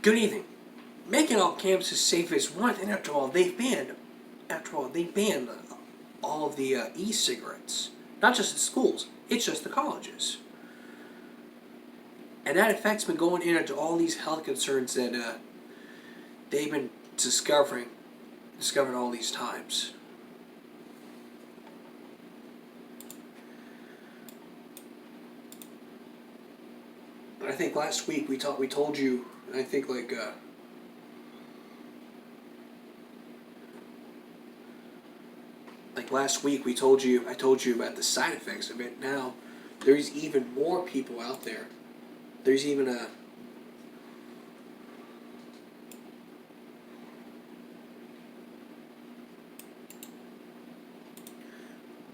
Good evening. Making all campuses safe is one thing. After all, they banned all of the e-cigarettes. Not just in schools. It's just the colleges. And that effect's been going into all these health concerns that they've been discovering all these times. And I think last week we told you, and I think like last week I told you about the side effects of it. Now there's even more people out there. There's even a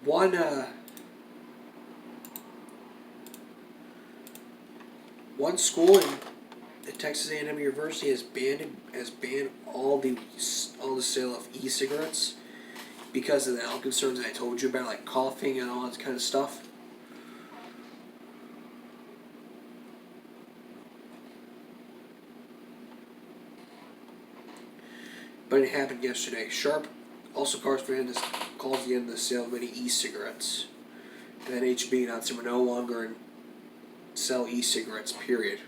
one one school at Texas A&M University has banned all the sale of e-cigarettes because of the health concerns that I told you about, like coughing and all that kind of stuff. But it happened yesterday. Sharp also calls the end of the sale of many e-cigarettes. And then HB announced they will no longer sell e-cigarettes, period.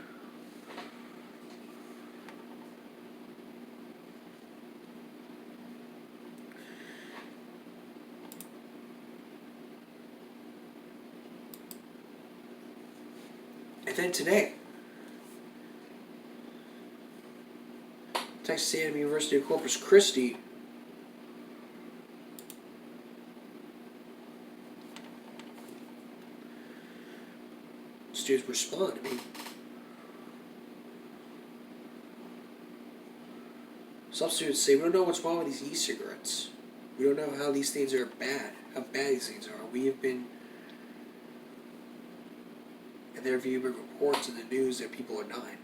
And then today, Texas A&M University of Corpus Christi students respond. I mean, some students say, we don't know what's wrong with these e-cigarettes. We don't know how these things are bad, how bad these things are. We have been, and there have been reports in the news that people are dying.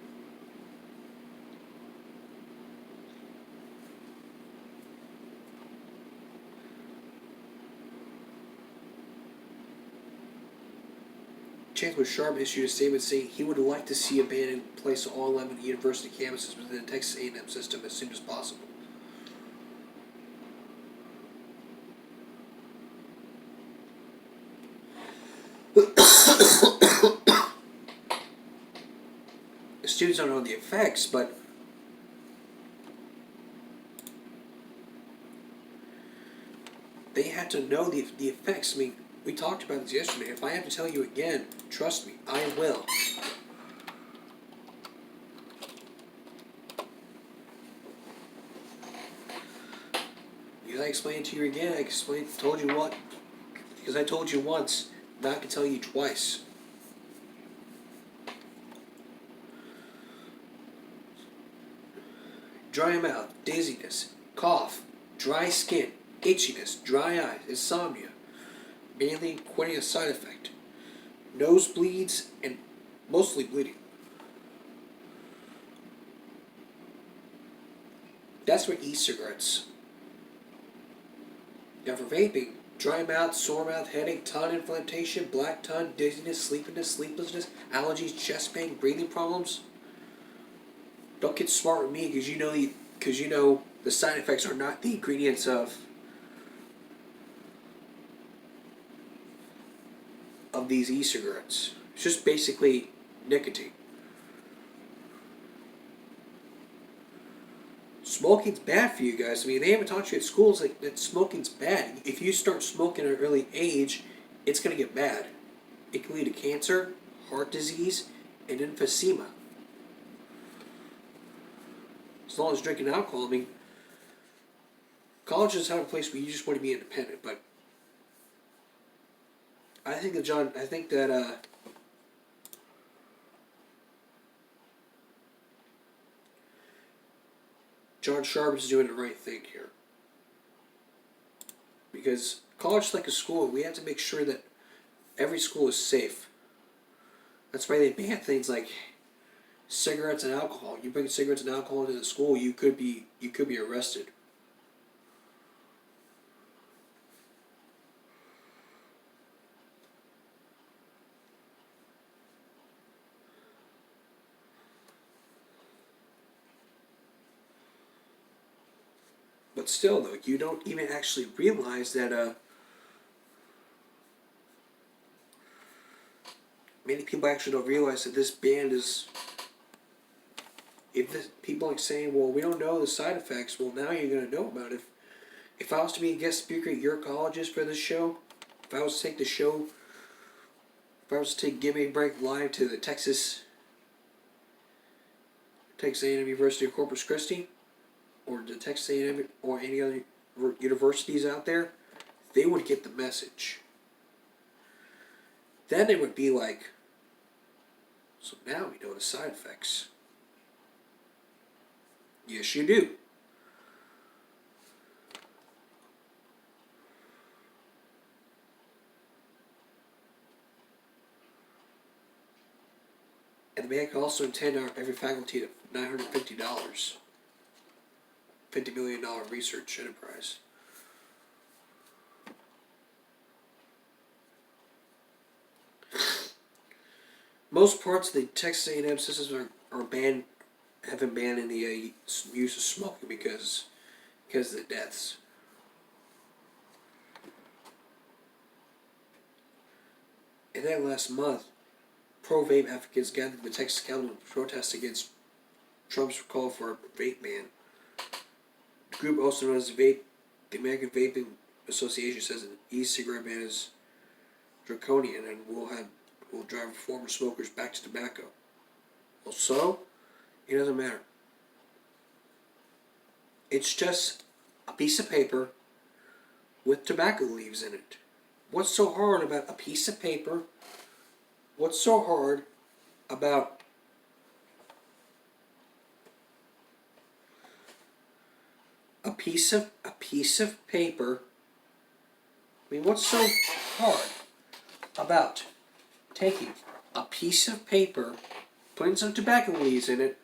Chancellor Sharp issued a statement saying he would like to see a ban in place on all 11 university campuses within the Texas A&M system as soon as possible. The students don't know the effects, but they had to know the effects. I mean, we talked about this yesterday. If I have to tell you again, trust me, I will. Because I explained to you again, told you what. Because I told you once, now I can tell you twice. Dry mouth, dizziness, cough, dry skin, itchiness, dry eyes, insomnia. Mainly quitting a side effect. Nosebleeds and mostly bleeding. That's for e-cigarettes. Now for vaping, dry mouth, sore mouth, headache, tongue inflammation, black tongue, dizziness, sleeplessness, allergies, chest pain, breathing problems. Don't get smart with me because you know the side effects are not the ingredients of these e-cigarettes. It's just basically nicotine. Smoking's bad for you guys. I mean, they haven't taught you at schools like that smoking's bad. If you start smoking at an early age, it's going to get bad. It can lead to cancer, heart disease, and emphysema. As long as drinking alcohol, I mean, college is not a place where you just want to be independent, but I think that John Sharp is doing the right thing here. Because college is like a school, we have to make sure that every school is safe. That's why they ban things like cigarettes and alcohol. You bring cigarettes and alcohol into the school, you could be arrested. But still, though, you don't even actually realize that many people actually don't realize that this ban is. If this, people are saying, well, we don't know the side effects, well, now you're going to know about it. If I was to be a guest speaker at your colleges for this show, if I was to take the show, if I was to take Give Me a Break live to the Texas A&M University of Corpus Christi, or the Texas A&M or any other universities out there, they would get the message. Then it would be like, so now we know the side effects. Yes, you do. And the ban can also intend every faculty to $950. $50 million research enterprise. Most parts of the Texas A&M systems are banned, have been banned in the use of smoking because of the deaths. And then last month, pro-vape advocates gathered in the Texas Capitol to protest against Trump's call for a vape ban. The group, also known as the American Vaping Association, says an e-cigarette ban is draconian and will drive former smokers back to tobacco. Well, so it doesn't matter. It's just a piece of paper with tobacco leaves in it. What's so hard about a piece of paper? What's so hard about a piece of paper? I mean, what's so hard about taking a piece of paper, putting some tobacco leaves in it,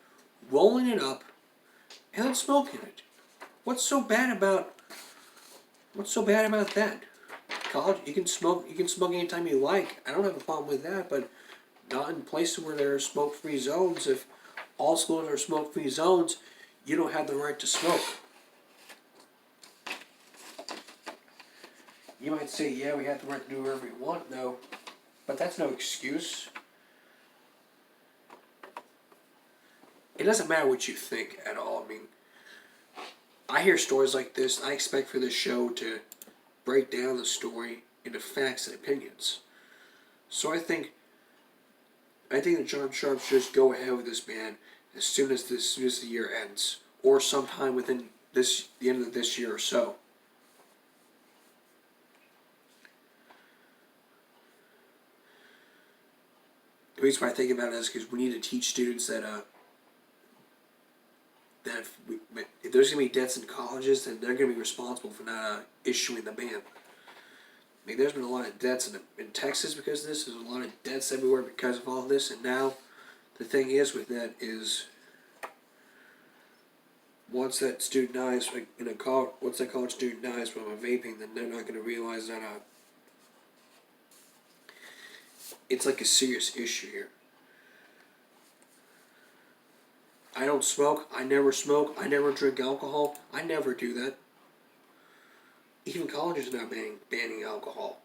rolling it up, and then smoking it? What's so bad about that? College, you can smoke anytime you like. I don't have a problem with that, but not in places where there are smoke-free zones. If all schools are smoke-free zones, you don't have the right to smoke. You might say, yeah, we have the right to do whatever we want, no, but that's no excuse. It doesn't matter what you think at all. I mean, I hear stories like this. I expect for this show to break down the story into facts and opinions. So I think that John Sharp should just go ahead with this ban as soon as the year ends, or sometime within the end of this year or so. The reason why I think about it is because we need to teach students that if there's going to be deaths in colleges, then they're going to be responsible for not issuing the ban. I mean, there's been a lot of deaths in Texas because of this. There's a lot of deaths everywhere because of all this. And now, the thing is with that is, once that student dies once that college student dies from a vaping, then they're not going to realize that it's like a serious issue here. I don't smoke. I never smoke. I never drink alcohol. I never do that. Even colleges are now banning alcohol.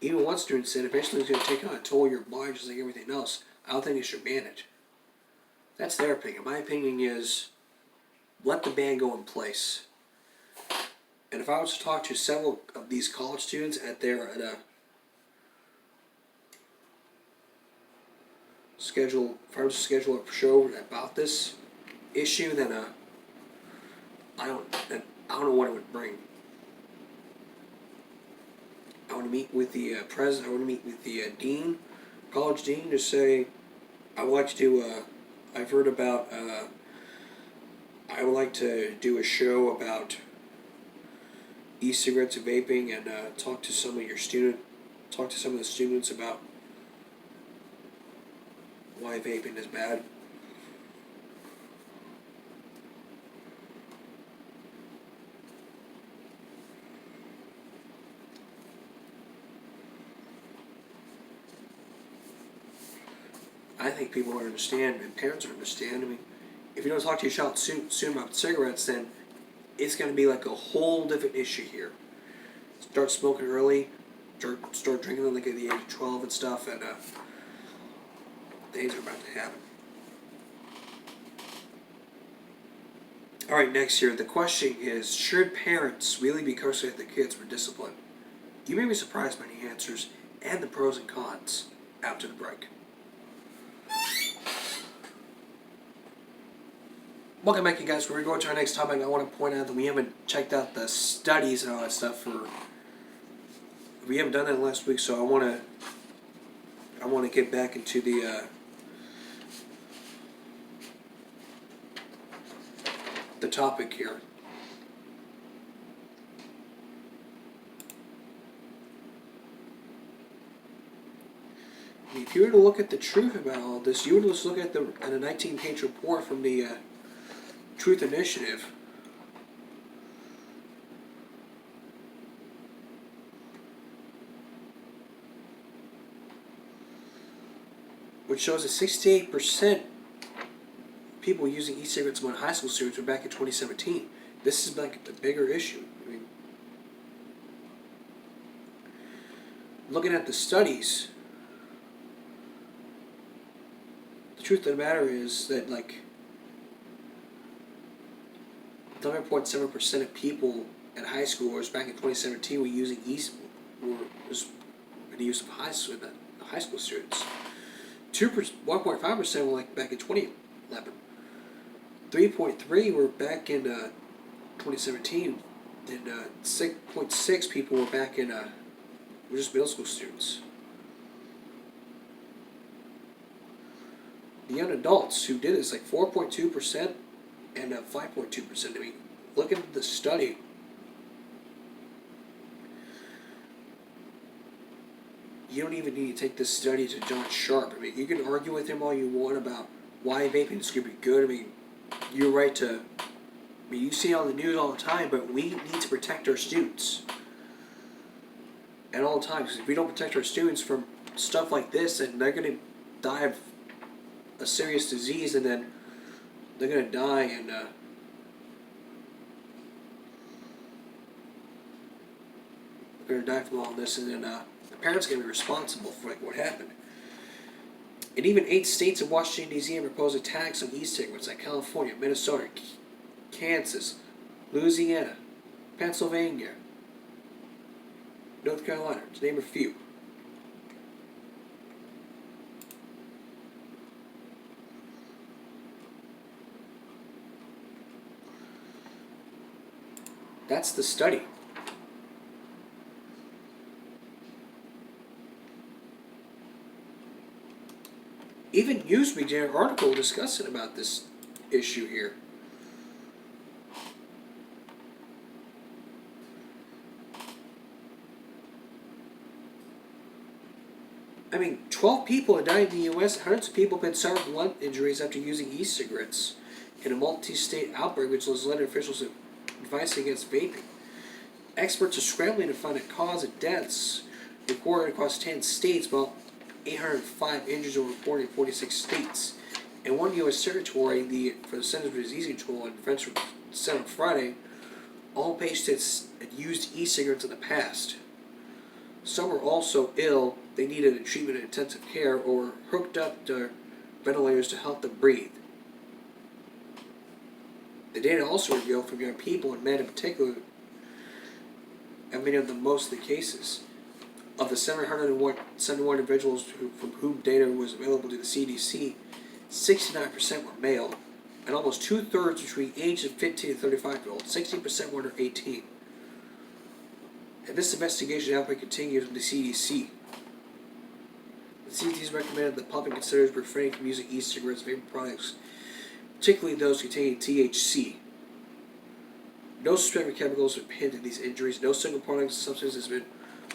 Even one student said eventually it's going to take on a toll of your body just like everything else. I don't think they should ban it. That's their opinion. My opinion is let the ban go in place. And if I was to talk to several of these college students if I was to schedule a show about this issue, then I don't know what it would bring. I want to meet with the president. I want to meet with the dean, college dean, to say I would like to do I've heard about. I would like to do a show about e-cigarettes and vaping, and talk to some of the students about why vaping is bad. I think people don't understand, and parents don't understand. I mean, if you don't talk to your child soon about cigarettes, then it's going to be like a whole different issue here. Start smoking early, start drinking them like at the age of 12 and stuff, and things are about to happen. Alright, next here, the question is, should parents really be cursing at their kids for discipline? You may be surprised by the answers and the pros and cons after the break. Welcome back, you guys. We're going to our next topic. I want to point out that we haven't checked out the studies and all that stuff we haven't done that last week, so I want to get back into the topic here. If you were to look at the truth about all this, you would just look at a 19-page report from the Truth Initiative. Which shows that 68% people using e-cigarettes among high school students were back in 2017. This is like a bigger issue. I mean, looking at the studies, the truth of the matter is that like 11.7% of people at high schoolers back in 2017 were using was in the use of high school students. 1.5% were like back in 2011. 3.3 were back in 2017, and 6.6 people were back in were just middle school students. The young adults who did this, like 4.2% and 5.2%. I mean, look at the study. You don't even need to take this study to John Sharp. I mean, you can argue with him all you want about why vaping is going to be good. I mean, you're right to. I mean, you see it on the news all the time, but we need to protect our students. At all times, because if we don't protect our students from stuff like this, then they're going to die of a serious disease, and then they're going to die, and they're going to die from all this, and then the parents are going to be responsible for like what happened. And even 8 states in Washington, D.C. have proposed a tax on e-cigarettes, like California, Minnesota, Kansas, Louisiana, Pennsylvania, North Carolina, to name a few. That's the study. Even Newsweek did an article discussing about this issue here. I mean, 12 people have died in the U.S. Hundreds of people have been suffering from lung injuries after using e-cigarettes in a multi-state outbreak, which has led officials to advise against vaping. Experts are scrambling to find a cause of deaths recorded across 10 states, while 805 injuries were reported in 46 states. In one U.S. territory, for the Centers for Disease Control and Prevention said on Friday, all patients had used e-cigarettes in the past. Some were also ill. They needed a treatment in intensive care or were hooked up to ventilators to help them breathe. The data also revealed from young people and men in particular, and many of the most of the cases. Of the 771 individuals from whom data was available to the CDC, 69% were male, and almost 2/3 between ages of 15 and 35-year-olds. 60% were under 18. And this investigation outbreak continues with the CDC. The CDC recommended the public considers refraining from using e-cigarettes and vaping products, particularly those containing THC. No suspected chemicals have pinned to these injuries. No single product or substance has been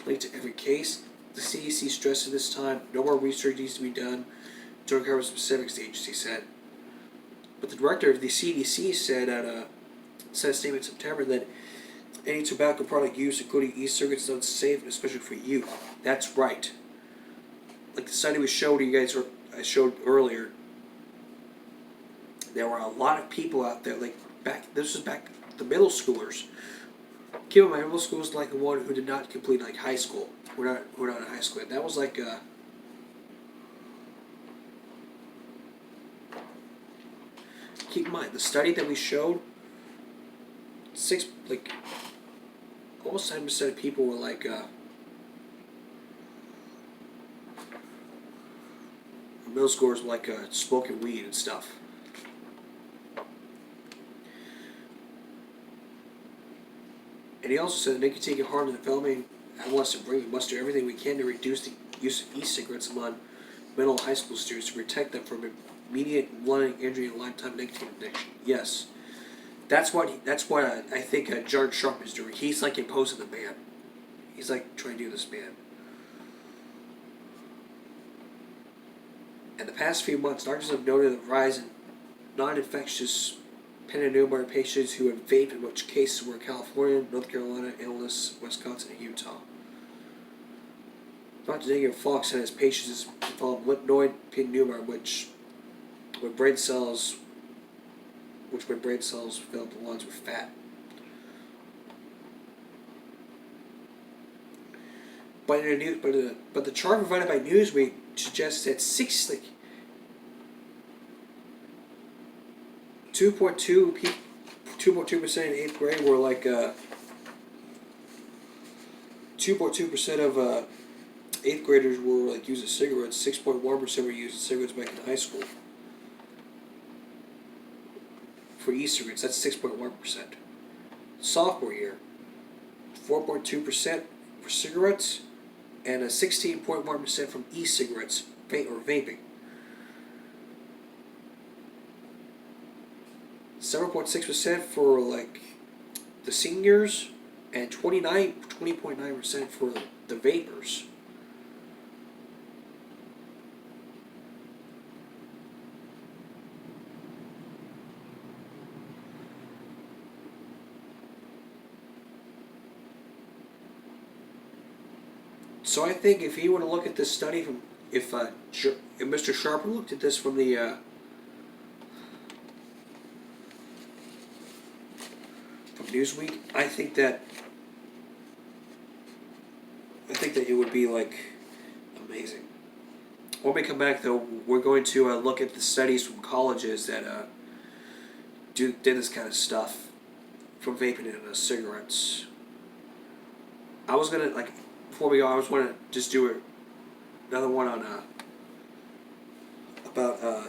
linked to every case. The CDC stressed at this time no more research needs to be done to uncover specifics, the agency said. But the director of the CDC said a statement in September that any tobacco product used, including e-cigarettes, is unsafe, especially for youth. That's right. Like the study was showed, you guys were I showed earlier, there were a lot of people out there, like this was back the middle schoolers. Keep in mind, middle school was like the one who did not complete like high school. We're not in high school yet. That was like keep in mind the study that we showed. Almost 7% of people were like middle schoolers were like smoking weed and stuff. And he also said nicotine can harm the developing adolescent brain. We must do everything we can to reduce the use of e-cigarettes among middle and high school students to protect them from immediate lung injury and lifetime nicotine addiction. Yes, that's what I think Jared Sharp is doing. He's like imposing the ban. He's like trying to do this ban. In the past few months, doctors have noted a rise in non-infectious pneumococcal patients who have vaped, in which cases were in California, North Carolina, Illinois, Wisconsin, and Utah. Dr. Daniel Fox and his patients developed lipnoid pneumonia, which when brain cells fill up the lungs with fat. But the chart provided by Newsweek suggests that 2.2% in eighth grade were like 2.2% of eighth graders were like using cigarettes. 6.1% were using cigarettes back in high school. For e-cigarettes, that's 6.1%. Sophomore year, 4.2% for cigarettes, and a 16.1% from e-cigarettes or vaping. 7.6% for like the seniors, and 20.9% for the vapors. So I think if you want to look at this study from, if Mr. Sharp looked at this from the from Newsweek, I think that it would be like amazing. When we come back, though, we're going to look at the studies from colleges that did this kind of stuff, from vaping into cigarettes. I was gonna before we go, I was gonna just do another one on about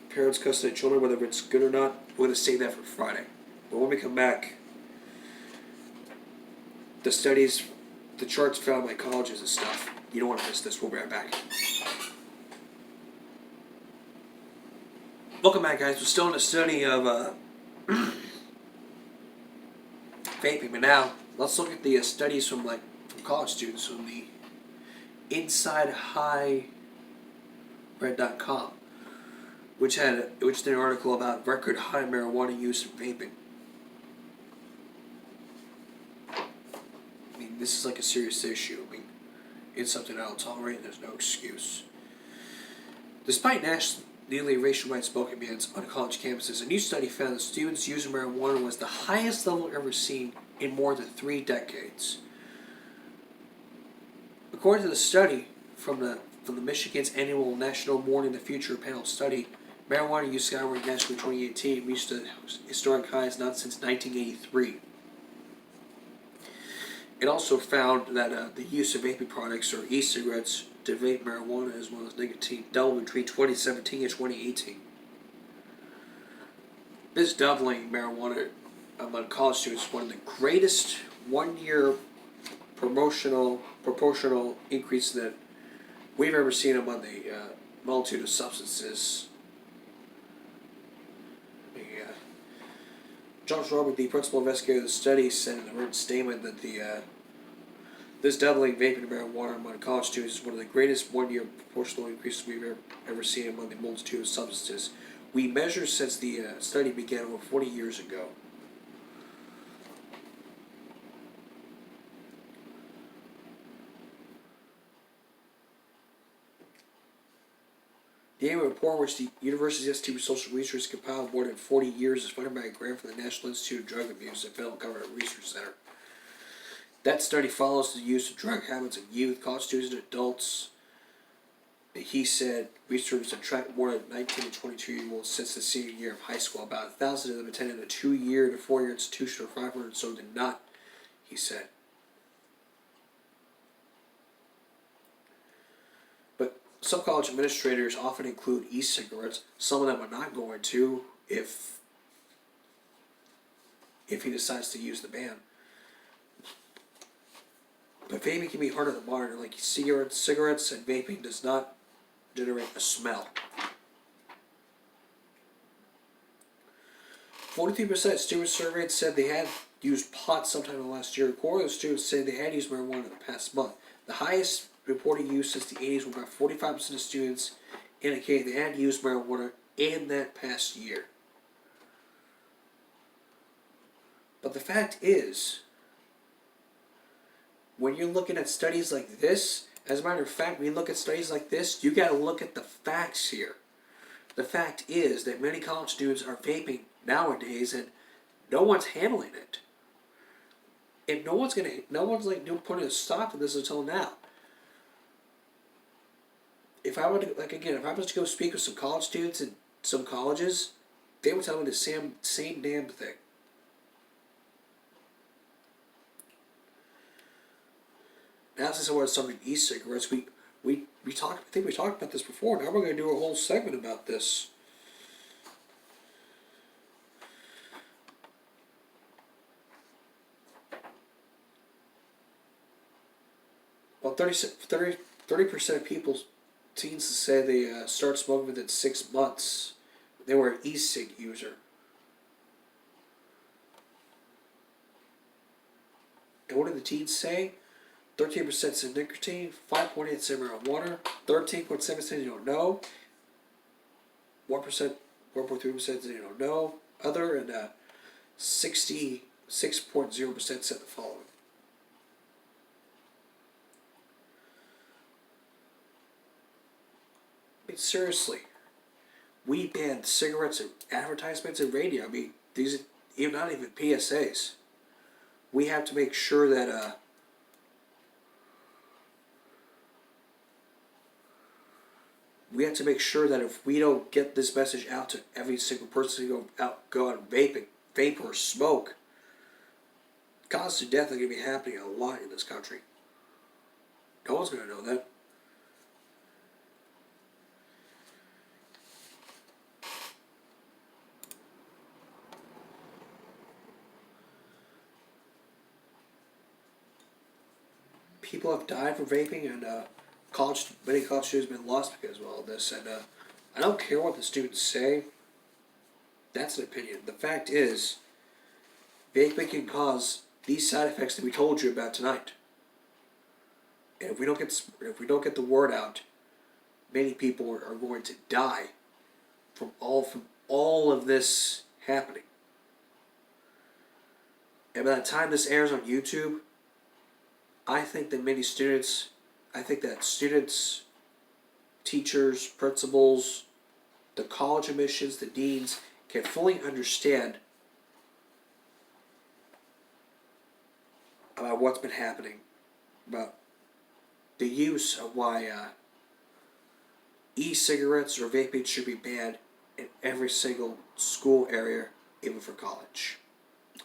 parents cussing at children, whether it's good or not. We're gonna save that for Friday. But when we come back, the charts found by colleges and stuff. You don't want to miss this. We'll be right back. Welcome back, guys. We're still in a study of vaping, but now let's look at the studies from college students from the InsideHighRed.com, which did an article about record high marijuana use and vaping. I mean, this is like a serious issue. I mean, it's something I don't tolerate, and there's no excuse. Despite nearly racial-wide smoking bans on college campuses, a new study found that students using marijuana was the highest level ever seen in more than 3 decades. According to the study from the Michigan's annual National Morning the Future panel study, marijuana use skyrocketed nationally in 2018, reached a historic highs not since 1983. It also found that the use of vaping products or e-cigarettes to vape marijuana as well as nicotine doubled between 2017 and 2018. This doubling marijuana among college students is one of the greatest one-year proportional increase that we've ever seen among the multitude of substances. Josh Robert, the principal investigator of the study, said in a written statement that this doubling vaping marijuana among college students is one of the greatest one-year proportional increases we've ever seen among the multitude of substances we measured since the study began over 40 years ago. The annual report, which the University Institute for Social Research compiled more than 40 years, is funded by a grant from the National Institute of Drug Abuse and Federal Government Research Center. That study follows the use of drug habits of youth, college students, and adults. He said researchers have tracked more than 19 to 22-year-olds since the senior year of high school. About 1,000 of them attended a 2-year to 4-year institution, or 500 so did not, he said. But some college administrators often include e-cigarettes. Some of them are not going to if he decides to use the ban. But vaping can be harder to monitor. Like cigarettes and vaping does not generate a smell. 43% of students surveyed said they had used pot sometime in the last year. A quarter of the students said they had used marijuana in the past month. The highest reported use since the 80s, where about 45% of students indicated they had used marijuana in that past year. But the fact is, when you're looking at studies like this, as a matter of fact, when you look at studies like this, you got to look at the facts here. The fact is that many college students are vaping nowadays, and no one's handling it. And no one's putting a stop to this until now. If I was to go speak with some college students in some colleges, they would tell me the same damn thing. Now, since I want to talk e-cigarettes, we talked. I think we talked about this before. Now we're going to do a whole segment about this. Well, 30% of people, teens, say they start smoking within 6 months. They were an e-cig user. And what did the teens say? 13% said nicotine, 5.8% said marijuana, 13.7% said you don't know, 1%, 1.3% said you don't know, other, and 66.0% said the following. I mean, seriously, we banned cigarettes and advertisements and radio. I mean, these are not even PSAs. We have to make sure that if we don't get this message out to every single person who go out and vape or smoke, causes of death are going to be happening a lot in this country. No one's going to know that. People have died from vaping, and many college students have been lost because of all this. And I don't care what the students say. That's an opinion. The fact is, vaping can cause these side effects that we told you about tonight. And if we don't get the word out, many people are going to die from all of this happening. And by the time this airs on YouTube, I think that students, teachers, principals, the college admissions, the deans can fully understand about what's been happening, about the use of why e-cigarettes or vaping should be banned in every single school area, even for college.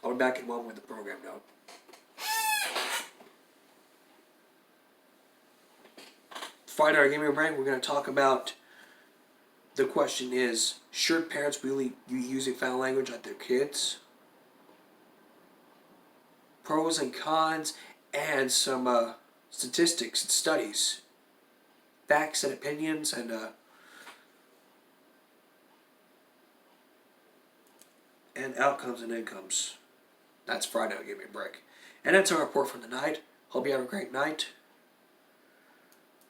I'll be back in a moment with the program note. Friday, give me a break. We're going to talk about, the question is, should parents really be using foul language at their kids? Pros and cons, and some statistics and studies, facts and opinions, and outcomes and incomes. That's Friday. Give me a break. And that's our report from the night. Hope you have a great night.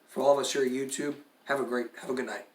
For all of us here at YouTube, have a good night.